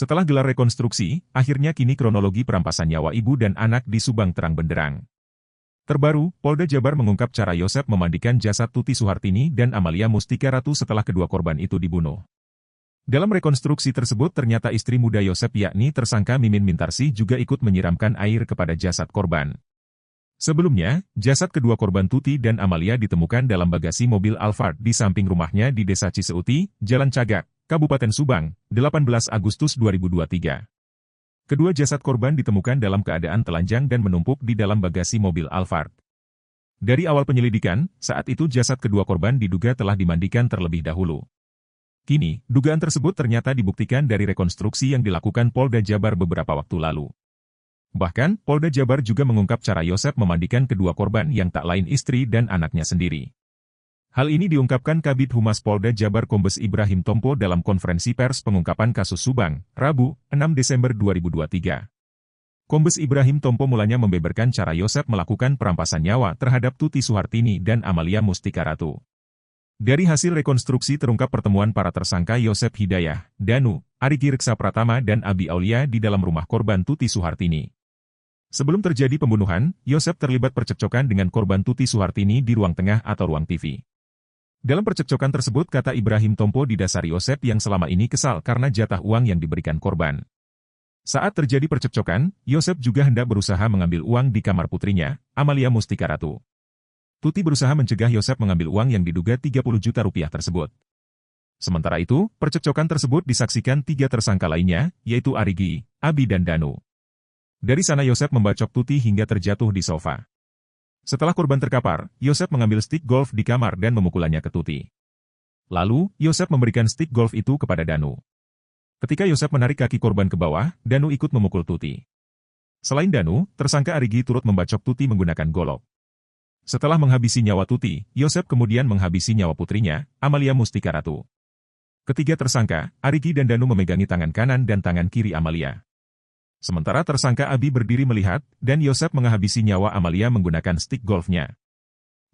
Setelah gelar rekonstruksi, akhirnya kini kronologi perampasan nyawa ibu dan anak di Subang terang benderang. Terbaru, Polda Jabar mengungkap cara Yosep memandikan jasad Tuti Suhartini dan Amalia Mustika Ratu setelah kedua korban itu dibunuh. Dalam rekonstruksi tersebut ternyata istri muda Yosep yakni tersangka Mimin Mintarsih juga ikut menyiramkan air kepada jasad korban. Sebelumnya, jasad kedua korban Tuti dan Amalia ditemukan dalam bagasi mobil Alphard di samping rumahnya di Desa Ciseuti, Jalan Cagak, Kabupaten Subang, 18 Agustus 2023. Kedua jasad korban ditemukan dalam keadaan telanjang dan menumpuk di dalam bagasi mobil Alphard. Dari awal penyelidikan, saat itu jasad kedua korban diduga telah dimandikan terlebih dahulu. Kini, dugaan tersebut ternyata dibuktikan dari rekonstruksi yang dilakukan Polda Jabar beberapa waktu lalu. Bahkan, Polda Jabar juga mengungkap cara Yosep memandikan kedua korban yang tak lain istri dan anaknya sendiri. Hal ini diungkapkan Kabid Humas Polda Jabar Kombes Ibrahim Tompo dalam konferensi pers pengungkapan kasus Subang, Rabu, 6 Desember 2023. Kombes Ibrahim Tompo mulanya membeberkan cara Yosep melakukan perampasan nyawa terhadap Tuti Suhartini dan Amalia Mustika Ratu. Dari hasil rekonstruksi terungkap pertemuan para tersangka Yosep Hidayah, Danu, Arigi Reksa Pratama dan Abi Aulia di dalam rumah korban Tuti Suhartini. Sebelum terjadi pembunuhan, Yosep terlibat percekcokan dengan korban Tuti Suhartini di ruang tengah atau ruang TV. Dalam percekcokan tersebut kata Ibrahim Tompo didasari Yosep yang selama ini kesal karena jatah uang yang diberikan korban. Saat terjadi percekcokan, Yosep juga hendak berusaha mengambil uang di kamar putrinya, Amalia Mustika Ratu. Tuti berusaha mencegah Yosep mengambil uang yang diduga 30 juta rupiah tersebut. Sementara itu, percekcokan tersebut disaksikan 3 tersangka lainnya, yaitu Arigi, Abi dan Danu. Dari sana Yosep membacok Tuti hingga terjatuh di sofa. Setelah korban terkapar, Yosep mengambil stik golf di kamar dan memukulannya ke Tuti. Lalu, Yosep memberikan stik golf itu kepada Danu. Ketika Yosep menarik kaki korban ke bawah, Danu ikut memukul Tuti. Selain Danu, tersangka Arigi turut membacok Tuti menggunakan golok. Setelah menghabisi nyawa Tuti, Yosep kemudian menghabisi nyawa putrinya, Amalia Mustika Ratu. Ketiga tersangka, Arigi dan Danu memegangi tangan kanan dan tangan kiri Amalia. Sementara tersangka Abi berdiri melihat, dan Yosep menghabisi nyawa Amalia menggunakan stik golfnya.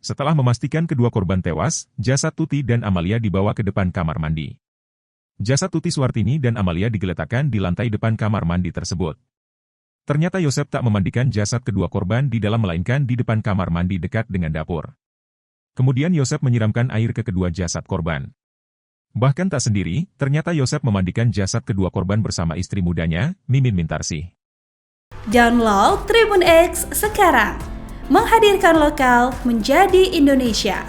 Setelah memastikan kedua korban tewas, jasad Tuti dan Amalia dibawa ke depan kamar mandi. Jasad Tuti Suhartini dan Amalia digeletakkan di lantai depan kamar mandi tersebut. Ternyata Yosep tak memandikan jasad kedua korban di dalam melainkan di depan kamar mandi dekat dengan dapur. Kemudian Yosep menyiramkan air ke kedua jasad korban. Bahkan tak sendiri, ternyata Yosep memandikan jasad kedua korban bersama istri mudanya, Mimin Mintarsih. Download Tribun X sekarang, menghadirkan lokal menjadi Indonesia.